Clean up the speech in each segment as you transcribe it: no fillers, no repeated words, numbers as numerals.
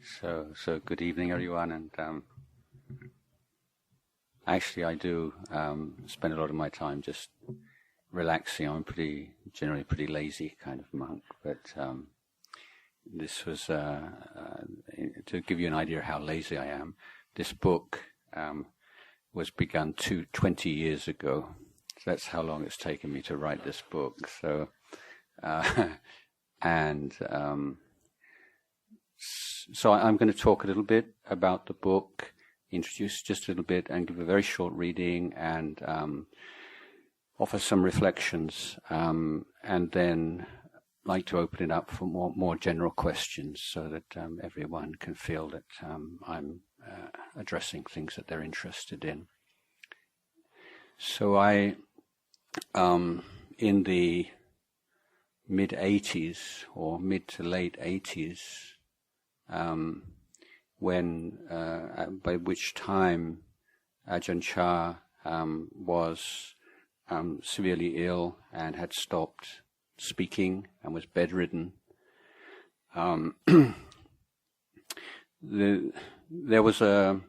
So good evening, everyone. And actually, I do spend a lot of my time just relaxing. I'm generally pretty lazy kind of monk, but this was to give you an idea of how lazy I am. This book was begun 20 years ago. So that's how long it's taken me to write this book. So So I'm going to talk a little bit about the book, introduce just a little bit, and give a very short reading, and offer some reflections, and then like to open it up for more general questions, so that everyone can feel that I'm addressing things that they're interested in. So I, in the mid-80s or mid to late 80s. By which time Ajahn Chah was severely ill and had stopped speaking and was bedridden. There was a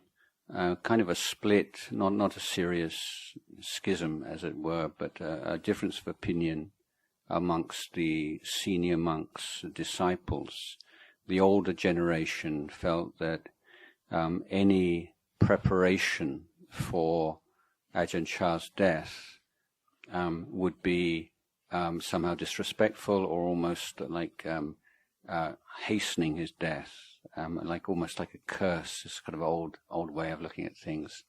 kind of a split, not a serious schism as it were, but a difference of opinion amongst the senior monks, disciples. The older generation felt that any preparation for Ajahn Chah's death would be somehow disrespectful, or almost like hastening his death, almost like a curse. It's kind of old way of looking at things.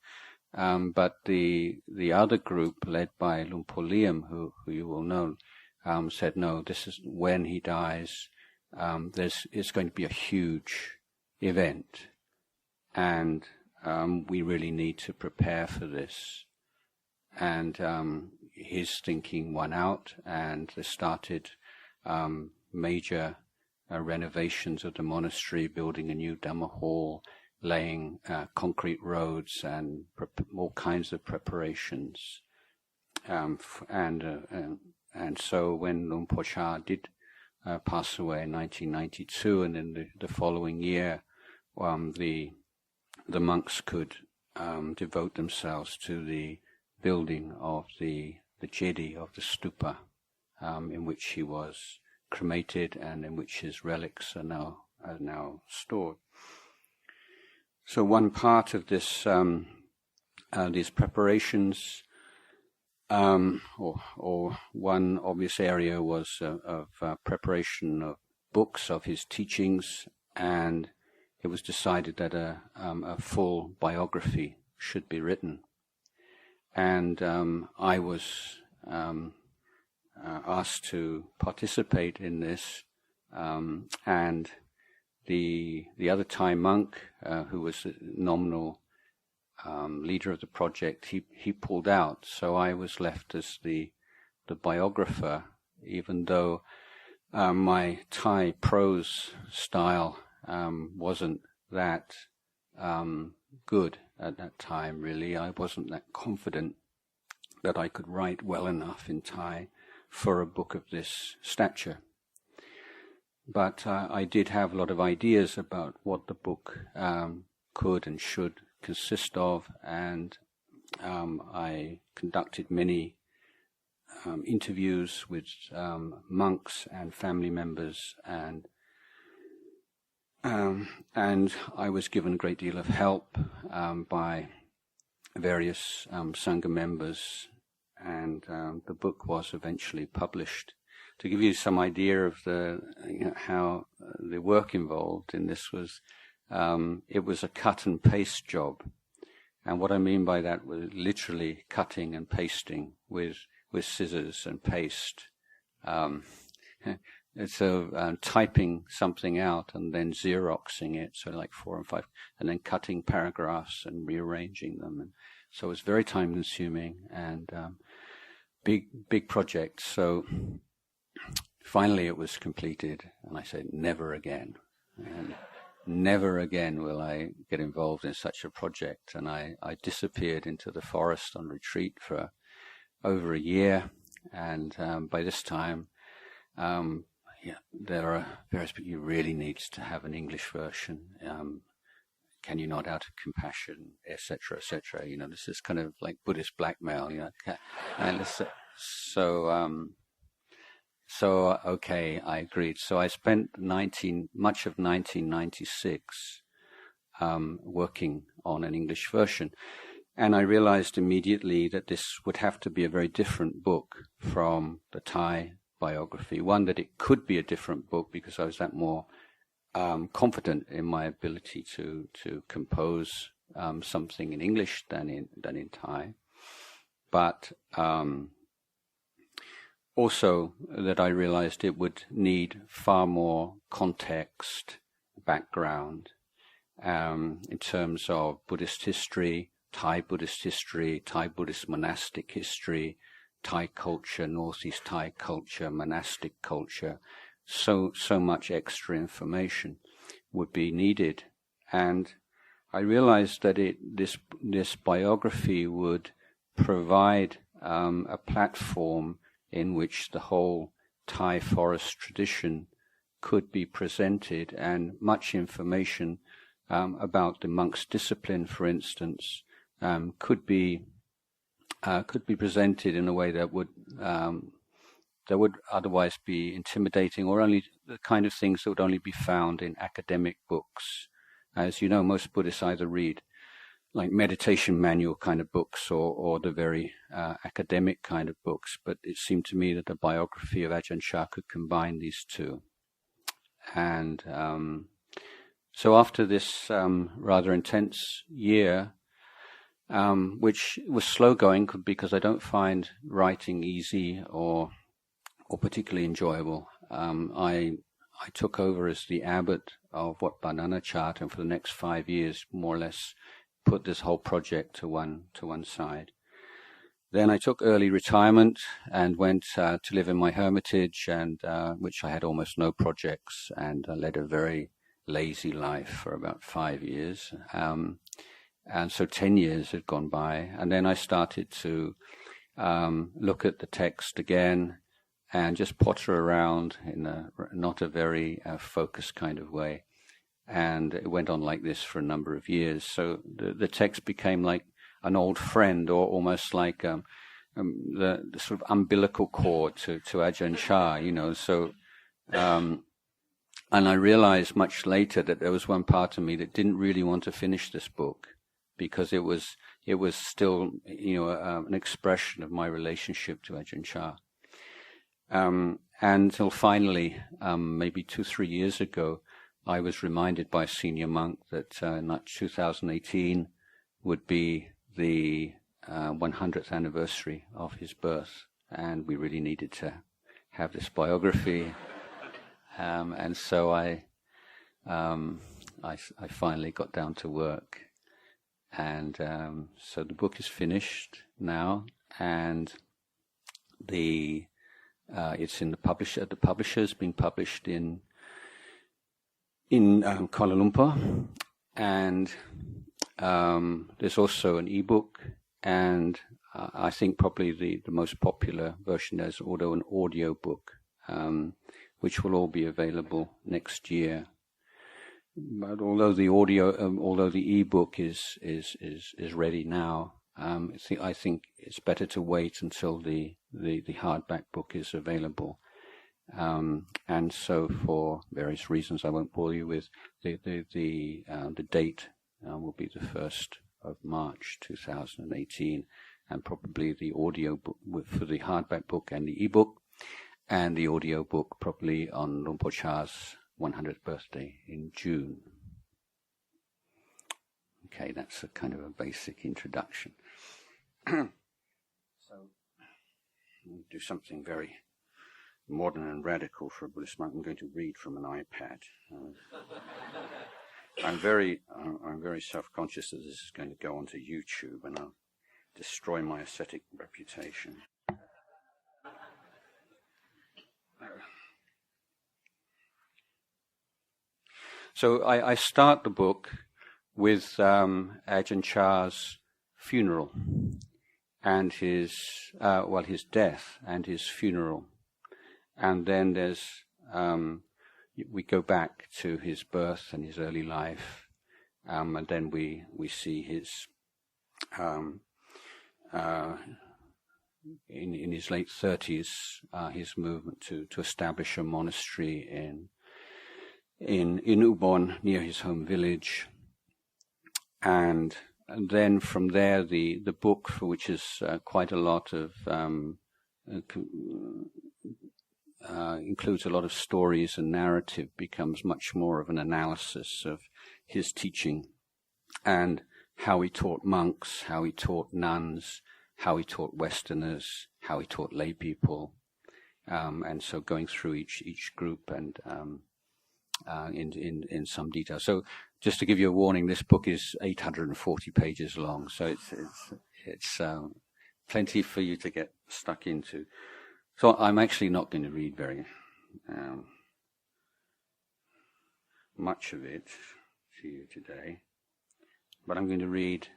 But the other group, led by Luang Por Liam, who you will know, said no. This is when he dies. It's going to be a huge event, and we really need to prepare for this. And his thinking won out, and they started major renovations of the monastery, building a new Dhamma hall, laying concrete roads, and all kinds of preparations. And so when Luang Por Chah did passed away in 1992, and in the following year, the monks could devote themselves to the building of the jedi, of the stupa, in which he was cremated and in which his relics are now stored. So one part of this these preparations. Or one obvious area was of preparation of books of his teachings, and it was decided that a full biography should be written. And I was asked to participate in this, and the other Thai monk who was a nominal leader of the project, he pulled out, so I was left as the biographer, even though my Thai prose style wasn't that good at that time, really. I wasn't that confident that I could write well enough in Thai for a book of this stature. But I did have a lot of ideas about what the book could and should consist of, and I conducted many interviews with monks and family members, and I was given a great deal of help by various Sangha members, and the book was eventually published. To give you some idea of how the work involved in this was, it was a cut and paste job, and what I mean by that was literally cutting and pasting with scissors and paste. So typing something out and then Xeroxing it, so like 4 and 5, and then cutting paragraphs and rearranging them, and so it was very time consuming and big project. So finally it was completed, and I said, never again. And never again will I get involved in such a project. And I disappeared into the forest on retreat for over a year, and by this time there are various people. You really need to have an English version. Can you not, out of compassion, etc., etc. This is kind of like Buddhist blackmail. And so okay, I agreed. So I spent much of 1996 working on an English version, and I realized immediately that this would have to be a very different book from the Thai biography. One, that it could be a different book because I was that more confident in my ability to compose something in English than in Thai, but also that I realized it would need far more context, background, in terms of Buddhist history, Thai Buddhist history, Thai Buddhist monastic history, Thai culture, Northeast Thai culture, monastic culture. So much extra information would be needed, and I realized that this biography would provide a platform in which the whole Thai forest tradition could be presented, and much information about the monk's discipline, for instance, could be presented in a way that would otherwise be intimidating, or only the kind of things that would only be found in academic books. As you know, most Buddhists either read like meditation manual kind of books or the very academic kind of books, but it seemed to me that the biography of Ajahn Chah could combine these two. And so after this rather intense year, which was slow going because I don't find writing easy or particularly enjoyable, I took over as the abbot of Wat Bananachat, and for the next 5 years, more or less, put this whole project to one side. Then I took early retirement and went to live in my hermitage, and which I had almost no projects, and led a very lazy life for about 5 years. And so 10 years had gone by, and then I started to look at the text again and just potter around in not a very focused kind of way. And it went on like this for a number of years. So the text became like an old friend, or almost like the sort of umbilical cord to Ajahn Chah, So, and I realized much later that there was one part of me that didn't really want to finish this book, because it was still, an expression of my relationship to Ajahn Chah. Until finally, maybe 2-3 years ago, I was reminded by a senior monk that 2018 would be the 100th anniversary of his birth, and we really needed to have this biography. And so I finally got down to work, and so the book is finished now, and it's in the publishers, being published in Kuala Lumpur, and there's also an ebook, and I think probably the most popular version is also an audio book, which will all be available next year. But although the ebook is ready now, I think it's better to wait until the hardback book is available. And so, for various reasons, I won't bore you with the date. Will be the 1st of March 2018, and probably the audio book for the hardback book and the ebook, and the audio book probably on Luang Por Chah's 100th birthday in June. Okay, that's a kind of a basic introduction. So, we'll do something very modern and radical for a Buddhist monk. I'm going to read from an iPad. I'm very self-conscious that this is going to go onto YouTube, and I'll destroy my ascetic reputation. So I start the book with Ajahn Chah's funeral and his death and his funeral, and then there's we go back to his birth and his early life, and then we see his in his late 30s, his movement to establish a monastery in Ubon near his home village, and then from there the book, for which is quite a lot of includes a lot of stories and narrative, becomes much more of an analysis of his teaching and how he taught monks, how he taught nuns, how he taught Westerners, how he taught lay people, and so going through each group and in some detail. So just to give you a warning, this book is 840 pages long, so it's plenty for you to get stuck into. So I'm actually not going to read very much of it to you today, but I'm going to read.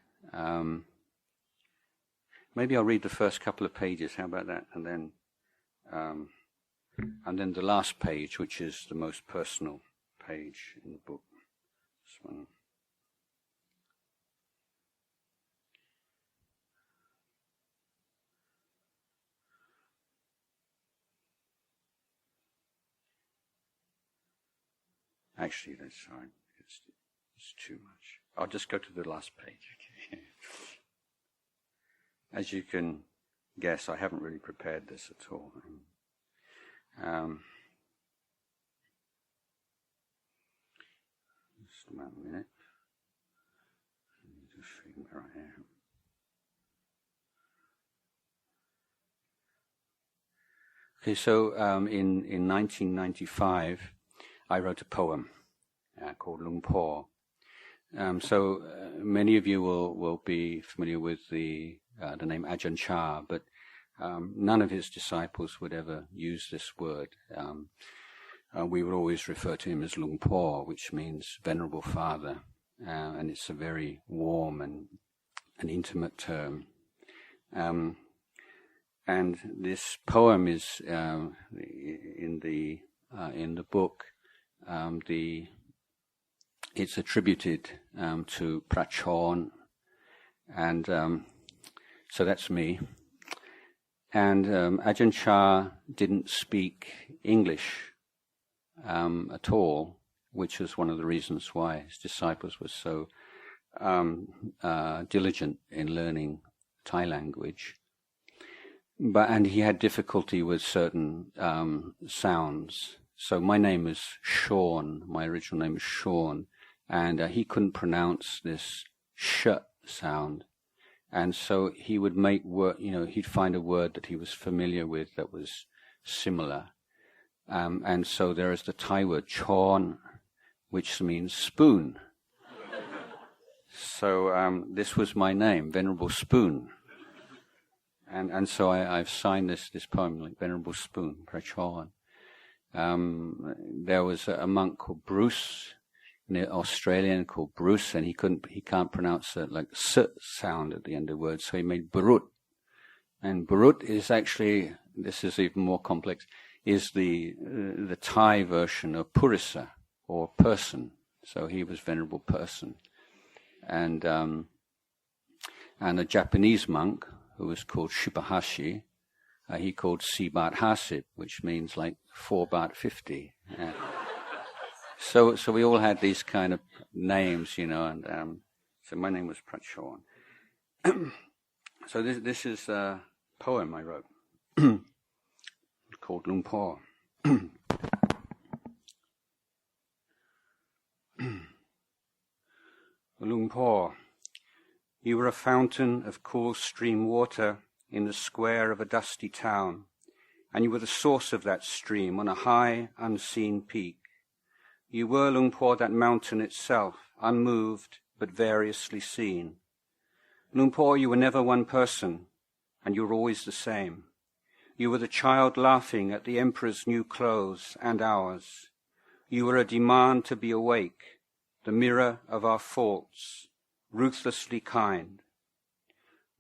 Maybe I'll read the first couple of pages. How about that? And then the last page, which is the most personal page in the book. This one. Actually, that's fine. It's too much. I'll just go to the last page. Okay. As you can guess, I haven't really prepared this at all. Just a minute. I need to figure where I am. Okay, so in 1995, I wrote a poem called Lung Po. So many of you will be familiar with the name Ajahn, but none of his disciples would ever use this word. We would always refer to him as Lung Po, which means Venerable Father, and it's a very warm and an intimate term. And this poem is in the book. It's attributed to Prachon, and so that's me. And Ajahn Chah didn't speak English at all, which was one of the reasons why his disciples were so diligent in learning Thai language. And he had difficulty with certain sounds. So my name is Sean. My original name is Sean, and he couldn't pronounce this sh sound. And so he would make word, he'd find a word that he was familiar with that was similar. And so there is the Thai word chon, which means spoon. So this was my name, Venerable Spoon. And so I've signed this poem like Venerable Spoon, Prachon. There was a monk called Bruce, an Australian called Bruce, and he can't pronounce the like s sound at the end of words, so he made Burut. And Burut is actually, this is even more complex, is the Thai version of Purisa, or person. So he was Venerable Person. And a Japanese monk who was called Shibahashi, he called Sibat Hasib, which means like 4 baht 50. So we all had these kind of names, and so my name was Prachon. So this is a poem I wrote called Lung Po. Lung Po, you were a fountain of cool stream water in the square of a dusty town, and you were the source of that stream on a high, unseen peak. You were, Lung Po, that mountain itself, unmoved but variously seen. Lung Po, you were never one person, and you were always the same. You were the child laughing at the emperor's new clothes and ours. You were a demand to be awake, the mirror of our faults, ruthlessly kind.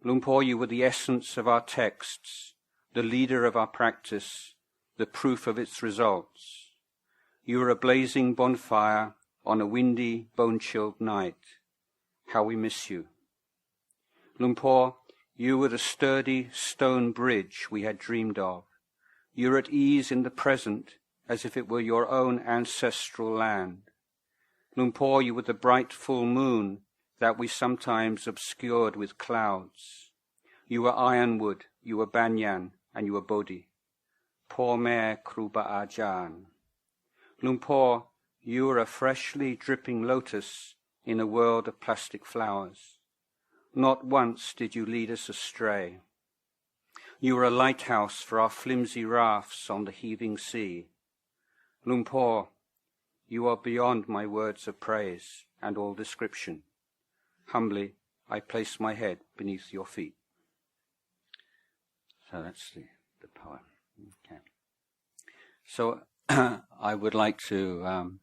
Lung Po, you were the essence of our texts, the leader of our practice, the proof of its results. You were a blazing bonfire on a windy, bone-chilled night. How we miss you. Luang Por, you were the sturdy stone bridge we had dreamed of. You were at ease in the present, as if it were your own ancestral land. Luang Por, you were the bright full moon that we sometimes obscured with clouds. You were ironwood, you were banyan, and you were bodhi. Por me Kruba Ajahn. Luang Por, you were a freshly dripping lotus in a world of plastic flowers. Not once did you lead us astray. You were a lighthouse for our flimsy rafts on the heaving sea. Luang Por, you are beyond my words of praise and all description. Humbly, I place my head beneath your feet. So that's the poem. Okay. So I would like to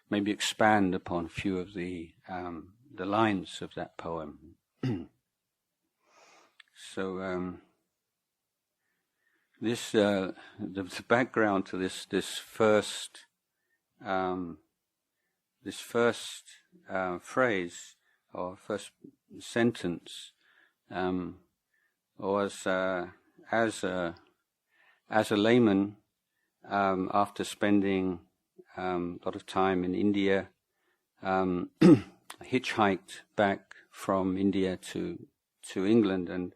maybe expand upon a few of the lines of that poem. So this the background to this first phrase or first sentence was as a layman, after spending a lot of time in India, hitchhiked back from India to England, and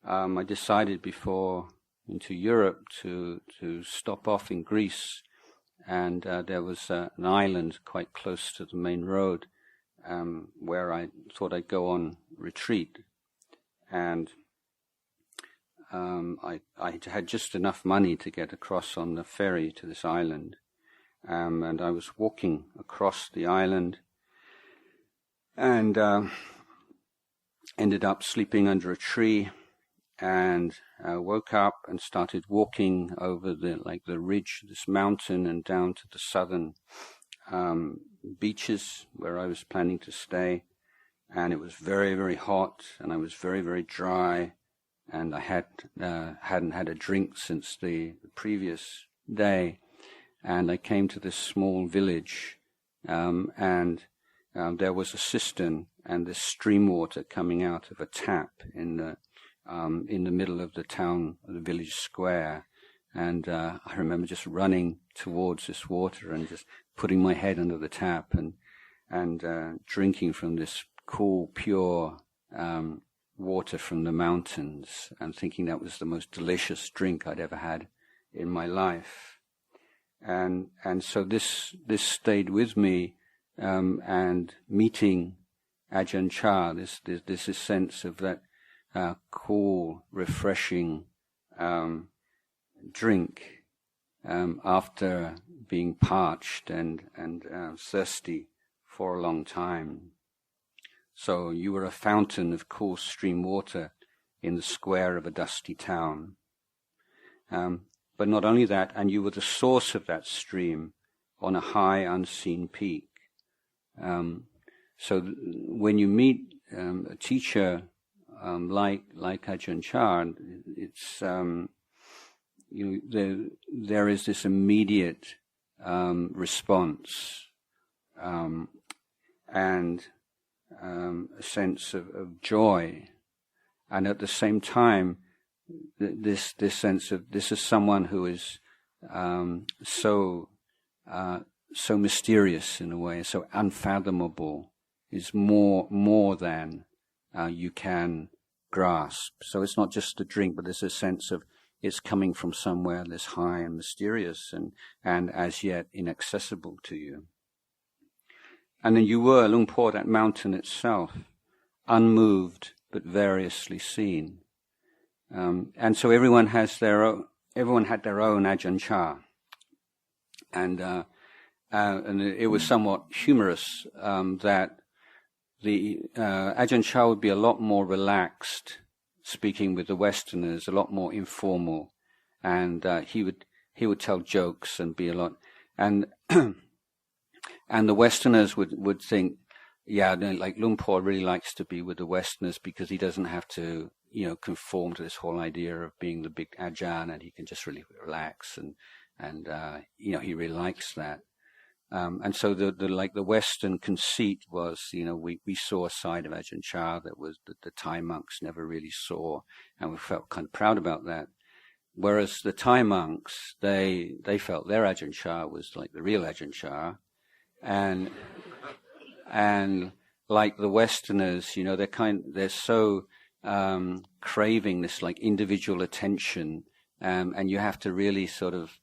I decided before into Europe to stop off in Greece, and there was an island quite close to the main road where I thought I'd go on retreat, and I had just enough money to get across on the ferry to this island, and I was walking across the island, and ended up sleeping under a tree, and woke up and started walking over the ridge, this mountain, and down to the southern beaches where I was planning to stay. And it was very, very hot, and I was very, very dry, and I hadn't had a drink since the previous day. And I came to this small village, and there was a cistern and this stream water coming out of a tap in the middle of the town, the village square. And I remember just running towards this water and just putting my head under the tap and drinking from this cool, pure water from the mountains, and thinking that was the most delicious drink I'd ever had in my life. And so this stayed with me, and meeting Ajahn Chah, this sense of that cool, refreshing drink after being parched and thirsty for a long time. So you were a fountain of cool stream water in the square of a dusty town. But not only that, and you were the source of that stream on a high unseen peak. So when you meet a teacher like Ajahn Chah, it's there is this immediate response and a sense of joy, and at the same time this sense of this is someone who is so mysterious in a way, so unfathomable, is more than you can grasp. So it's not just a drink, but there's a sense of it's coming from somewhere that's high and mysterious and as yet inaccessible to you. And then you were, Luang Por, that mountain itself, unmoved but variously seen. And so everyone had their own Ajahn Chah. And it was somewhat humorous that the Ajahn Chah would be a lot more relaxed speaking with the Westerners, a lot more informal, and he would tell jokes and be a lot, and and the Westerners would think, yeah, like Luang Por really likes to be with the Westerners because he doesn't have to conform to this whole idea of being the big Ajahn, and he can just really relax and he really likes that. And so the Western conceit was, we saw a side of Ajahn Chah that was that the Thai monks never really saw, and we felt kind of proud about that. Whereas the Thai monks, they felt their Ajahn Chah was like the real Ajahn Chah, and like the Westerners, they're so craving this like individual attention, and you have to really sort of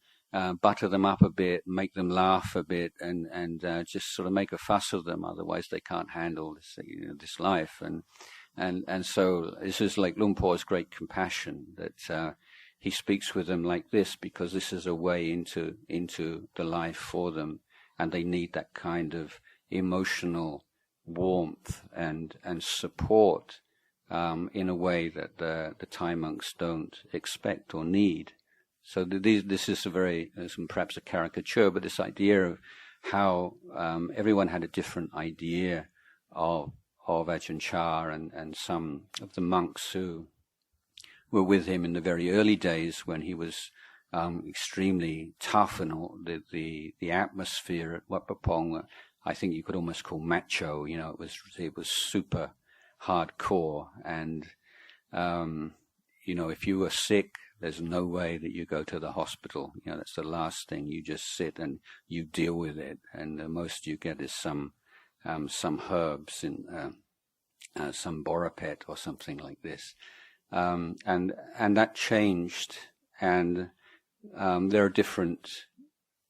butter them up a bit, make them laugh a bit, and just sort of make a fuss of them. Otherwise, they can't handle this life. And so this is like Luang Por's great compassion that he speaks with them like this because this is a way into the life for them, and they need that kind of emotional warmth and support in a way that the Thai monks don't expect or need. So this is perhaps a caricature, but this idea of how everyone had a different idea of Ajahn Chah, and some of the monks who were with him in the very early days when he was extremely tough, and all the atmosphere at Wat Pah Pong, I think you could almost call macho. It was super hardcore, and if you were sick, there's no way that you go to the hospital. That's the last thing. You just sit and you deal with it, and the most you get is some herbs in some borapet or something like this, and that changed, and there are different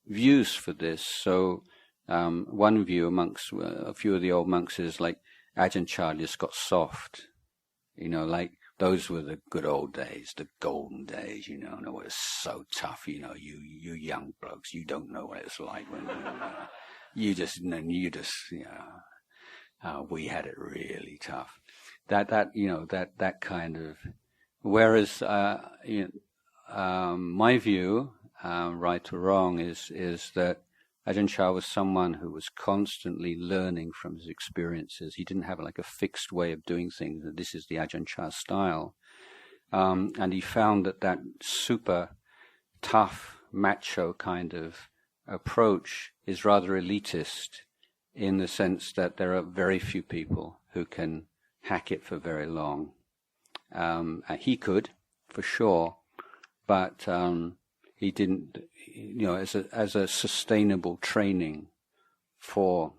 views for this. So one view amongst a few of the old monks is like Ajahn Chah just got soft, like those were the good old days, the golden days, and it was so tough, you young blokes, you don't know what it's like when we had it really tough. That kind of, whereas, my view, right or wrong, is that Ajahn Chah was someone who was constantly learning from his experiences. He didn't have like a fixed way of doing things, that this is the Ajahn Chah style. And he found that super tough, macho kind of approach is rather elitist, in the sense that there are very few people who can hack it for very long. He could, for sure, but he didn't, as a sustainable training for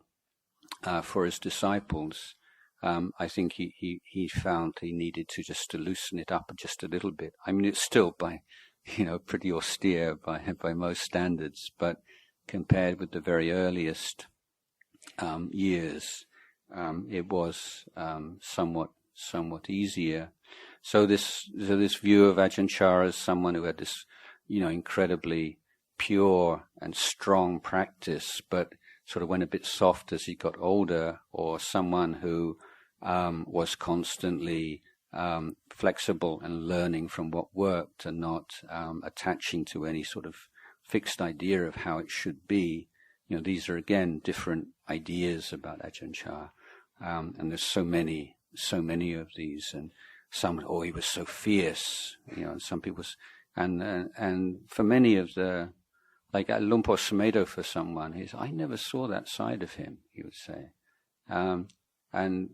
his disciples. I think he found he needed to loosen it up just a little bit. I mean, it's still pretty austere by most standards, but compared with the very earliest years, it was somewhat easier. So this view of Ajahn Chah as someone who had this incredibly pure and strong practice, but sort of went a bit soft as he got older, or someone who was constantly flexible and learning from what worked and not attaching to any sort of fixed idea of how it should be. These are again different ideas about Ajahn Chah, and there's so many of these, and some, he was so fierce, and some people, and for many of the, like Luang Por Sumedho, for someone, I never saw that side of him, he would say, and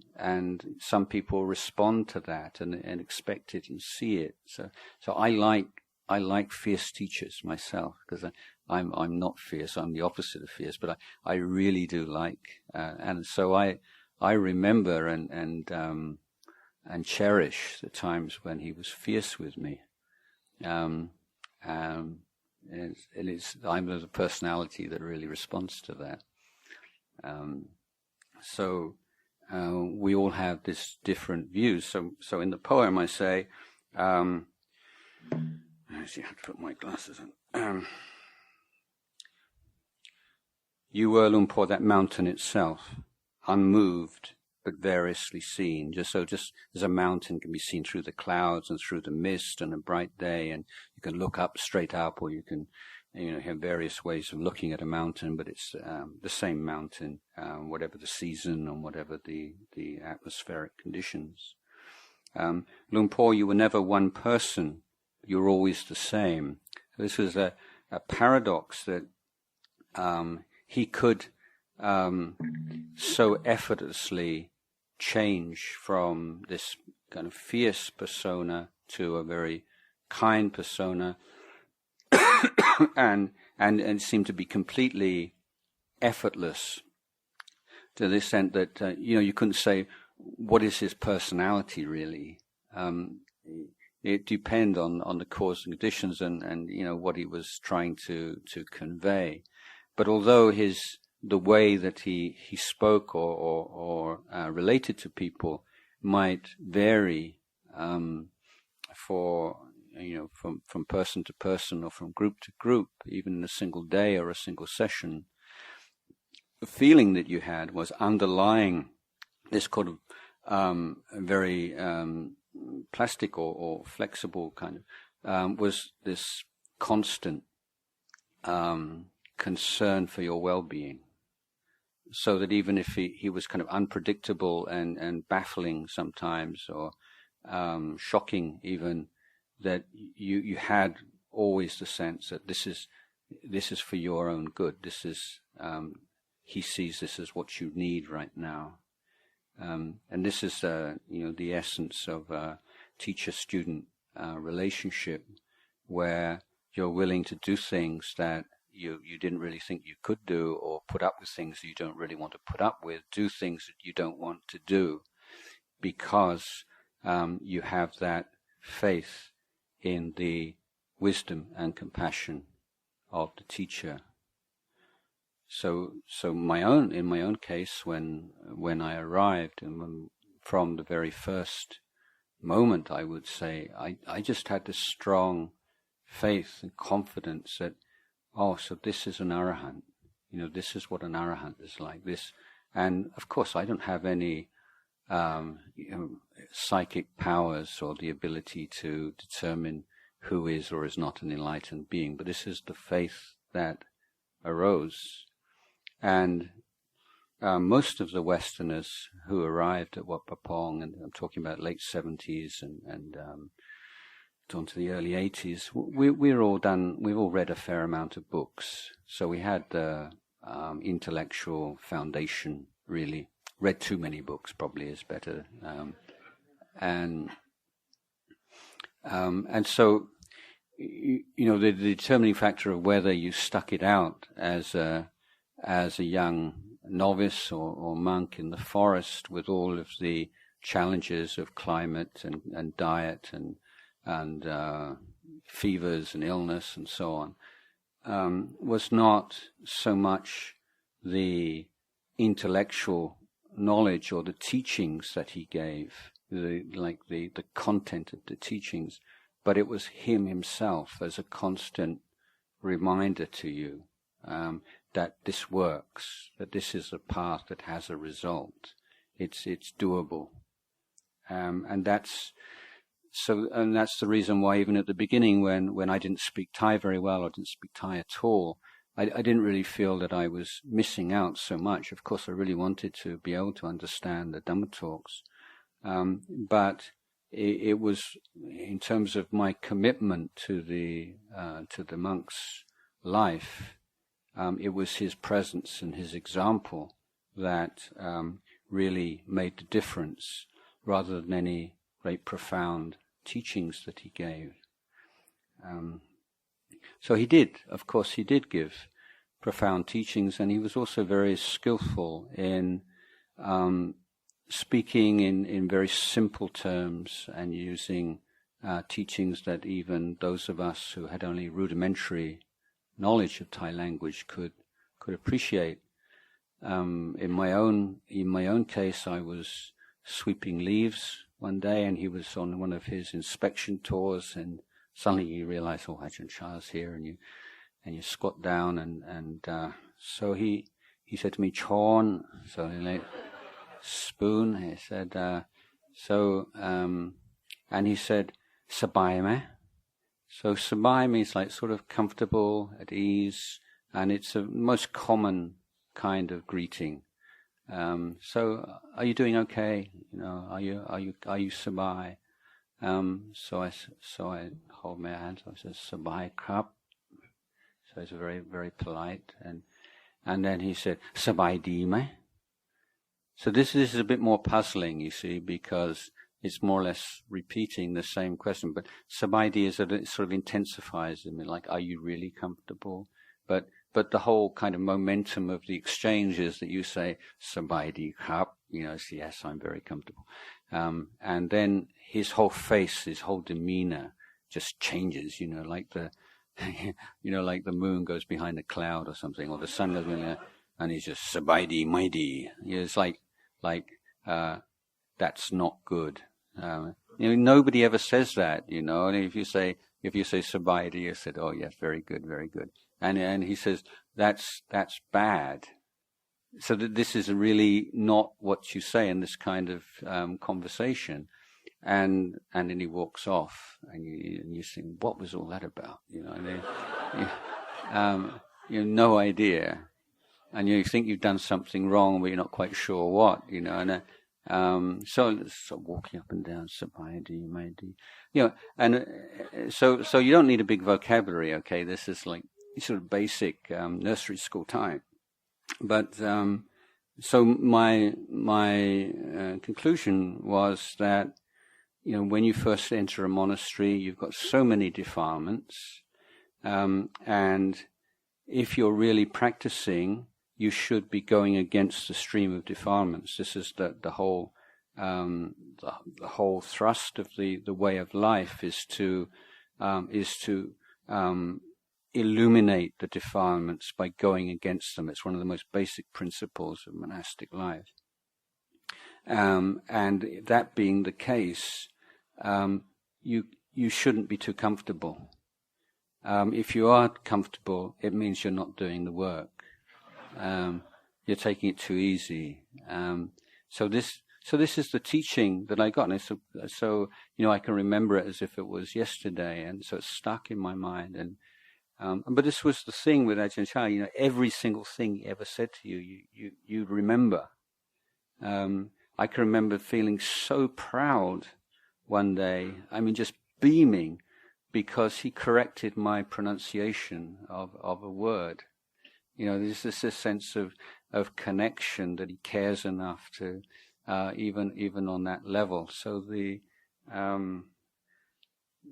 some people respond to that and expect it and see it. So I like fierce teachers myself, because I'm not fierce. I'm the opposite of fierce, but I really do like, and so I remember and cherish the times when he was fierce with me. I'm the personality that really responds to that. So we all have this different views. So in the poem I say, I actually have to put my glasses on. You were, Luang Por, that mountain itself, unmoved but variously seen. Just as a mountain can be seen through the clouds and through the mist on a bright day, and you can look up, straight up, or you can, have various ways of looking at a mountain, but it's the same mountain, whatever the season and whatever the atmospheric conditions. Luang Por, you were never one person. You were always the same. This was a paradox that he could so effortlessly change from this kind of fierce persona to a very kind persona, and seemed to be completely effortless, to the extent that you couldn't say what is his personality really. It depended on the cause and conditions and what he was trying to convey. But although the way that he spoke or related to people might vary from person to person or from group to group, even in a single day or a single session, the feeling that you had was underlying this kind of very plastic or flexible kind of was this constant concern for your well-being. So that even if he was kind of unpredictable and baffling sometimes, or shocking even, that you had always the sense that this is for your own good. This is he sees this as what you need right now, and this is the essence of a teacher-student relationship, where you're willing to do things that you didn't really think you could do, or put up with things that you don't really want to put up with, do things that you don't want to do, because you have that faith in the wisdom and compassion of the teacher. So in my own case, when I arrived, and from the very first moment, I would say, I just had this strong faith and confidence that, so this is an arahant. This is what an arahant is like. This, and of course, I don't have any psychic powers or the ability to determine who is or is not an enlightened being. But this is the faith that arose, and most of the Westerners who arrived at Wat Pah Pong, and I'm talking about late 70s and on to the early 80s, we're all done. We've all read a fair amount of books, so we had the intellectual foundation. Really, read too many books probably is better, and so the determining factor of whether you stuck it out as a young novice or monk in the forest with all of the challenges of climate and diet and fevers and illness and so on, was not so much the intellectual knowledge or the teachings that he gave, the content of the teachings, but it was him himself as a constant reminder to you that this works, that this is a path that has a result. It's doable, and that's the reason why even at the beginning, when I didn't speak Thai very well or didn't speak Thai at all, I didn't really feel that I was missing out so much. Of course, I really wanted to be able to understand the Dhamma talks, but it was, in terms of my commitment to the monk's life, it was his presence and his example that really made the difference, rather than any great profound teachings that he gave. So he did give profound teachings, and he was also very skillful in speaking in very simple terms and using teachings that even those of us who had only rudimentary knowledge of Thai language could appreciate. In my own case, I was sweeping leaves one day, and he was on one of his inspection tours, and suddenly you realize, Ajahn Chah's here, and you squat down, and so he said to me, "Chon," so spoon. He said, and he said, "Sabai meh?" So sabai means like sort of comfortable, at ease, and it's a most common kind of greeting. So, are you doing okay? Are you sabai? So I hold my hands. I said sabai krap. So it's very, very polite, And then he said, "Sabai di mai?" So this is a bit more puzzling, you see, because it's more or less repeating the same question. But sabai di is it sort of intensifies it, like, are you really comfortable? But the whole kind of momentum of the exchange is that you say, "Sabai di krap," yes, I'm very comfortable. And then his whole face, his whole demeanor just changes, like the like the moon goes behind a cloud or something, or the sun goes behind, and he's just "Sabai di mai di." It's like that's not good. Nobody ever says that, and if you say "Sabai di," you said, "Oh yes, very good, very good." And he says that's bad. So that this is really not what you say in this kind of conversation. And then he walks off, and you think, what was all that about? No idea, and you think you've done something wrong, but you're not quite sure what, so walking up and down, sabayadi, maydi, and so you don't need a big vocabulary. Okay, this is like sort of basic nursery school time, but so my conclusion was that. When you first enter a monastery, you've got so many defilements, and if you're really practicing, you should be going against the stream of defilements. This is the whole thrust of the way of life is to illuminate the defilements by going against them. It's one of the most basic principles of monastic life. And that being the case, you shouldn't be too comfortable. If you are comfortable, it means you're not doing the work. You're taking it too easy. So this is the teaching that I got. And so I can remember it as if it was yesterday, and so it's stuck in my mind. And but this was the thing with Ajahn Chah. Every single thing he ever said to you remember. I can remember feeling so proud one day, just beaming, because he corrected my pronunciation of a word. There's this sense of connection that he cares enough to, even on that level. So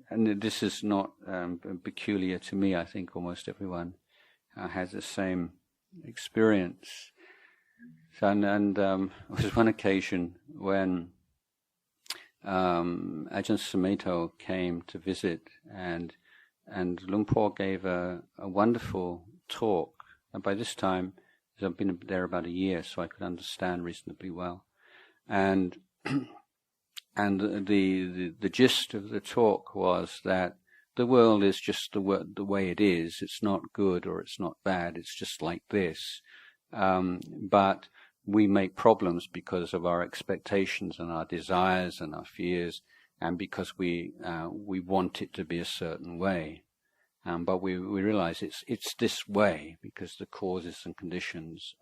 and this is not peculiar to me. I think almost everyone has the same experience. And there was one occasion when Ajahn Sumedho came to visit, and Luang Por gave a wonderful talk. And by this time, I've been there about a year, so I could understand reasonably well. And the gist of the talk was that the world is just the way it is. It's not good or it's not bad. It's just like this. But we make problems because of our expectations and our desires and our fears, and because we want it to be a certain way. But we realize it's this way because the causes and conditions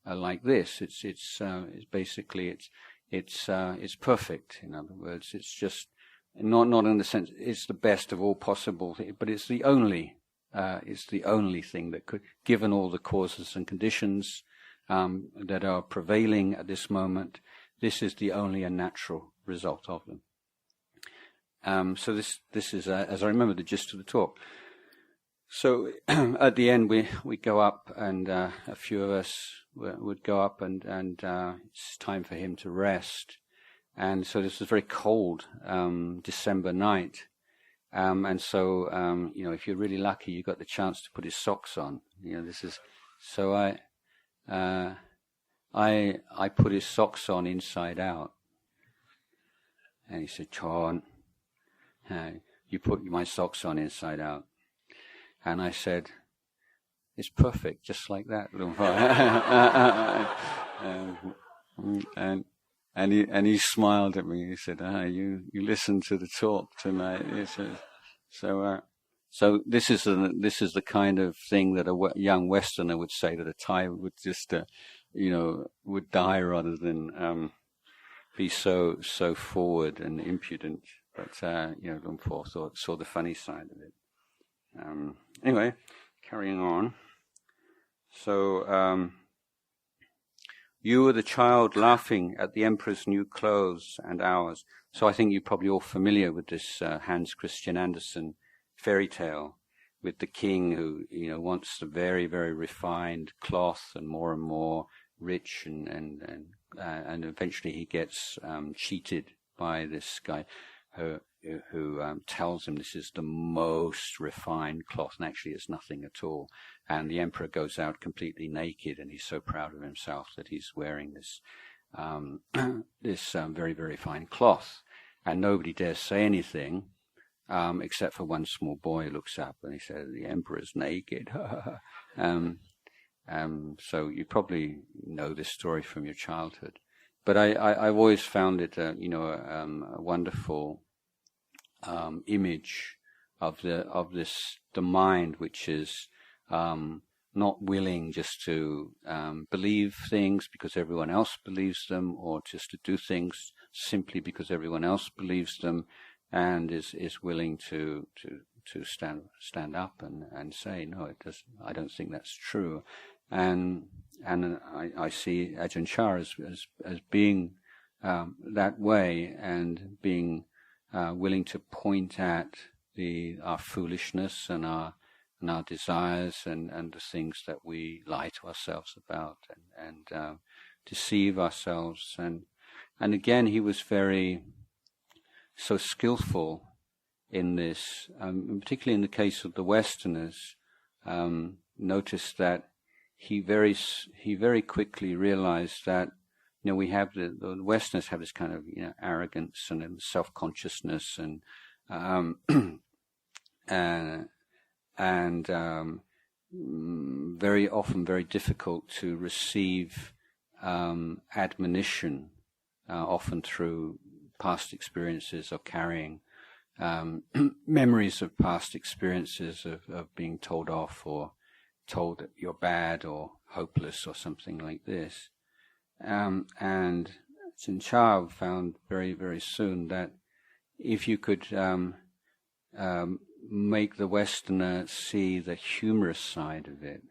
are like this. It's basically perfect. In other words, it's just not in the sense it's the best of all possible, but it's the only thing that could, given all the causes and conditions that are prevailing at this moment, this is the only and natural result of them. So this is, as I remember, the gist of the talk. So at the end, we go up, and a few of us would go up, and it's time for him to rest. And so this was a very cold December night. And so, if you're really lucky, you got the chance to put his socks on. So I put his socks on inside out. And he said, "Chon, you put my socks on inside out." And I said, "It's perfect, just like that." And he smiled at me. He said, "You listened to the talk tonight." He said, so this is the kind of thing that a young Westerner would say that a Thai would just would die rather than be so forward and impudent. But Luang Por saw the funny side of it. Anyway, carrying on. So you were the child laughing at the emperor's new clothes and ours. So I think you're probably all familiar with this Hans Christian Andersen fairy tale with the king who, wants the very, very refined cloth and more rich, and eventually he gets cheated by this guy who tells him this is the most refined cloth, and actually it's nothing at all. And the emperor goes out completely naked, and he's so proud of himself that he's wearing this very, very fine cloth, and nobody dares say anything. Except for one small boy who looks up and he says, "The emperor's naked." So you probably know this story from your childhood, but I've always found it, a wonderful image of the mind, which is not willing just to believe things because everyone else believes them, or just to do things simply because everyone else believes them. And is willing to stand up and say, no, it doesn't. I don't think that's true. And I see Ajahn Chah as being that way, and being willing to point at our foolishness and our desires and the things that we lie to ourselves about and deceive ourselves. And again, he was so skillful in this, particularly in the case of the Westerners. Noticed that he very quickly realized that we have the Westerners have this kind of arrogance and self-consciousness and very often very difficult to receive admonition, often through past experiences, or carrying memories of past experiences of being told off, or told that you're bad or hopeless or something like this. And Ajahn Chah found very, very soon that if you could make the Westerner see the humorous side of it,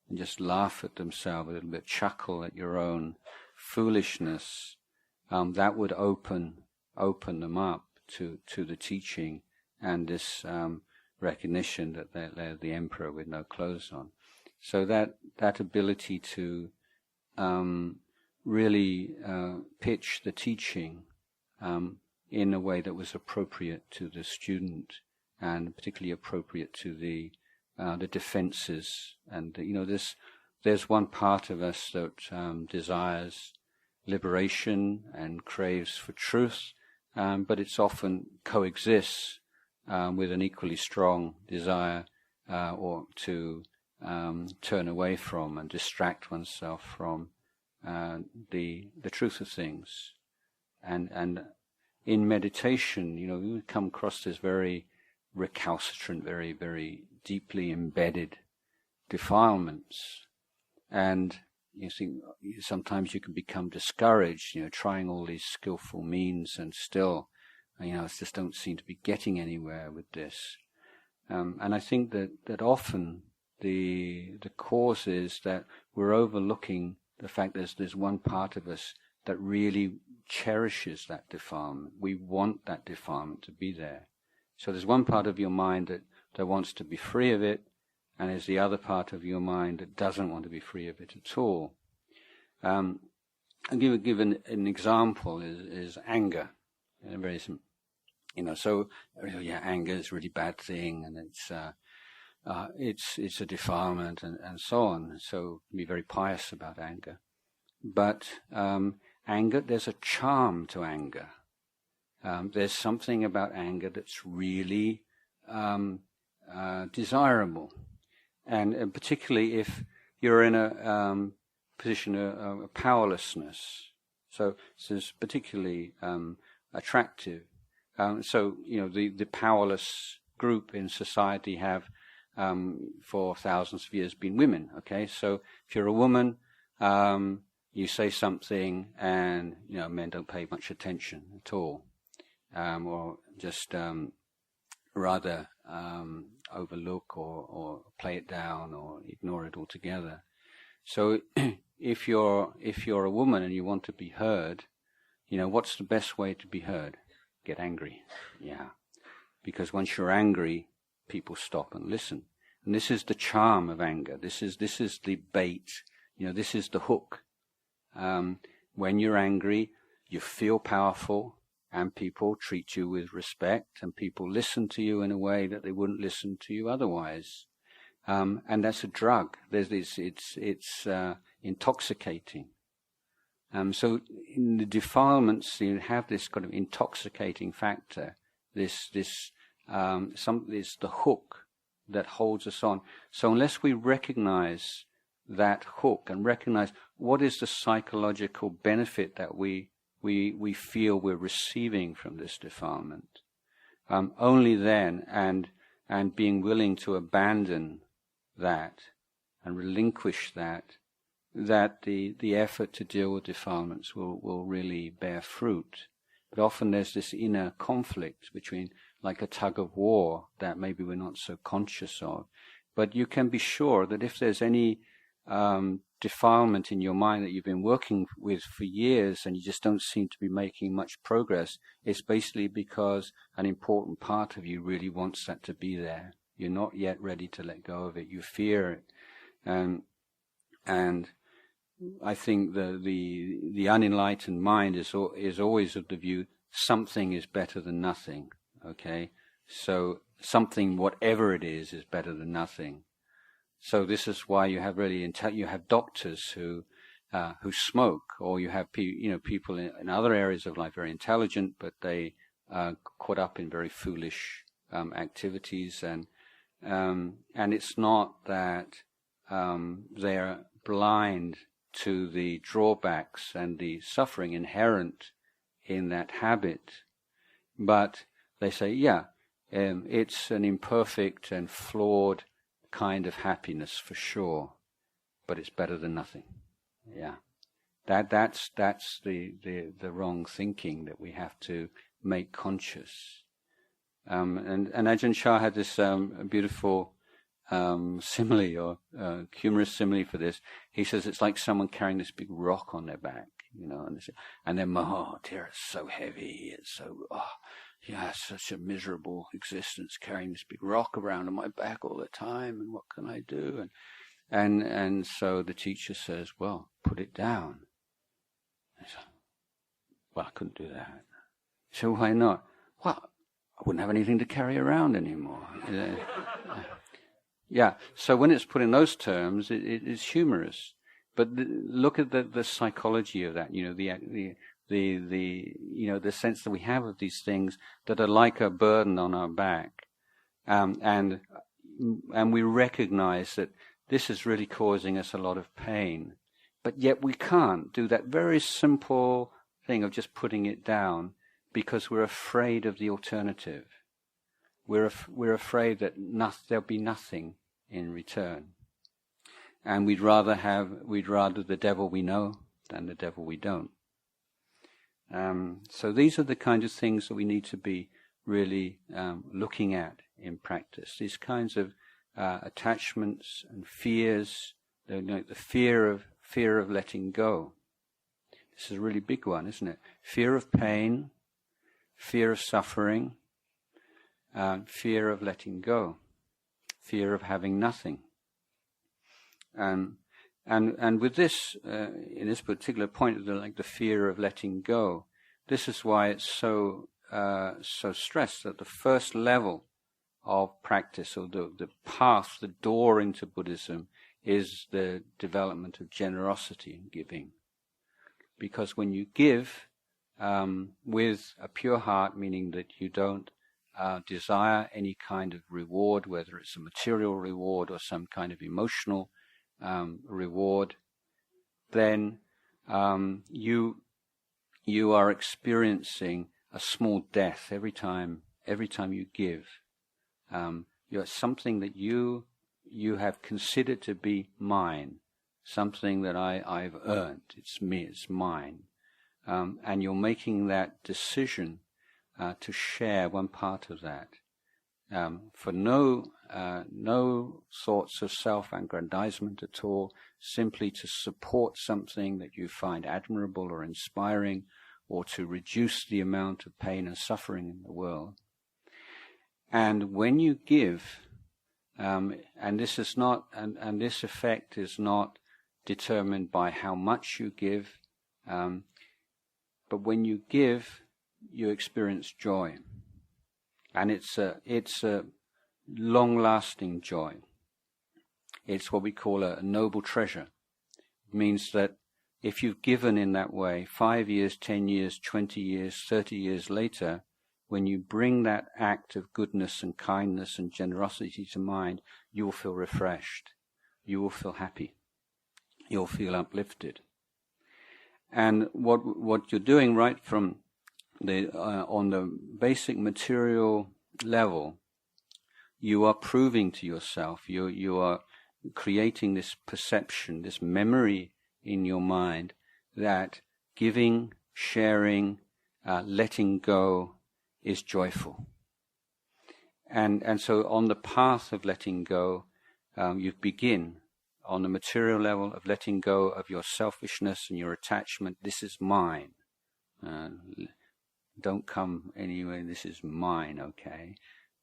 and just laugh at themselves a little bit, chuckle at your own foolishness, that would open them up to the teaching and this recognition that they're the emperor with no clothes on. So that ability to really pitch the teaching in a way that was appropriate to the student, and particularly appropriate to the defenses. And there's one part of us that desires liberation and craves for truth, but it's often coexists with an equally strong desire or to turn away from and distract oneself from the truth of things. And in meditation, we come across this very recalcitrant, very, very deeply embedded defilements, and you think sometimes you can become discouraged, trying all these skillful means, and still, just don't seem to be getting anywhere with this. And I think that often the cause is that we're overlooking the fact that there's one part of us that really cherishes that defilement. We want that defilement to be there. So there's one part of your mind that wants to be free of it, and there's the other part of your mind that doesn't want to be free of it at all. I'll give an example is anger. Very simple. So anger is a really bad thing, and it's a defilement, and so on. So be very pious about anger. But anger, there's a charm to anger. There's something about anger that's really desirable, and particularly if you're in a position of powerlessness. So this is particularly attractive. So the powerless group in society have for thousands of years been women. Okay, so if you're a woman, you say something, and men don't pay much attention at all, or just rather overlook or play it down or ignore it altogether. So if you're a woman and you want to be heard, what's the best way to be heard? Get angry. Yeah. Because once you're angry, people stop and listen. And this is the charm of anger. This is the bait. This is the hook. When you're angry, you feel powerful, and people treat you with respect, and people listen to you in a way that they wouldn't listen to you otherwise. And that's a drug. It's intoxicating. So in the defilements, you have this kind of intoxicating factor. This is the hook that holds us on. So unless we recognize that hook and recognize what is the psychological benefit that we feel we're receiving from this defilement, only then, and being willing to abandon that and relinquish that the effort to deal with defilements will really bear fruit. But often there's this inner conflict between, like a tug of war, that maybe we're not so conscious of. But you can be sure that if there's any defilement in your mind that you've been working with for years and you just don't seem to be making much progress, it's basically because an important part of you really wants that to be there. You're not yet ready to let go of it. You fear it. And I think the unenlightened mind is always of the view something is better than nothing. Okay, so something, whatever it is better than nothing. So this is why you have you have doctors who smoke, or you have people in other areas of life very intelligent, but they caught up in very foolish activities, and it's not that they're blind to the drawbacks and the suffering inherent in that habit, but they say, it's an imperfect and flawed kind of happiness for sure, but it's better than nothing. Yeah, that's the wrong thinking that we have to make conscious. And Ajahn Chah had this beautiful simile, or humorous simile for this. He says it's like someone carrying this big rock on their back, and then, oh dear, it's so heavy, it's so, such a miserable existence, carrying this big rock around on my back all the time, and what can I do? And so the teacher says, well, put it down. I said, well, I couldn't do that. So why not? Well, I wouldn't have anything to carry around anymore. Yeah, so when it's put in those terms, it is humorous. But look at the psychology of that, the sense that we have of these things that are like a burden on our back. And we recognize that this is really causing us a lot of pain. But yet we can't do that very simple thing of just putting it down because we're afraid of the alternative. We're afraid that there'll be nothing in return. And we'd rather the devil we know than the devil we don't. So these are the kinds of things that we need to be really looking at in practice. These kinds of attachments and fears, the fear of letting go. This is a really big one, isn't it? Fear of pain, fear of suffering, fear of letting go, fear of having nothing. And with this, in this particular point, the fear of letting go, this is why it's so stressed that the first level of practice, or the path, the door into Buddhism, is the development of generosity and giving. Because when you give with a pure heart, meaning that you don't desire any kind of reward, whether it's a material reward or some kind of emotional reward, then you are experiencing a small death every time you give. You're something that you have considered to be mine, something that I've earned. It's me, it's mine, and you're making that decision to share one part of that, for no thoughts of self-aggrandizement at all, simply to support something that you find admirable or inspiring, or to reduce the amount of pain and suffering in the world. And when you give, and this is not, and this effect is not determined by how much you give, but when you give, you experience joy, and it's a long-lasting joy. It's what we call a noble treasure. It means that if you've given in that way, 5 years, 10 years, 20 years, 30 years later, when you bring that act of goodness and kindness and generosity to mind, you will feel refreshed. You will feel happy. You'll feel uplifted. And what you're doing right from the on the basic material level, you are proving to yourself, you are creating this perception, this memory in your mind that giving, sharing, letting go is joyful. And so on the path of letting go, you begin on the material level of letting go of your selfishness and your attachment. This is mine. Don't come anywhere. This is mine, okay?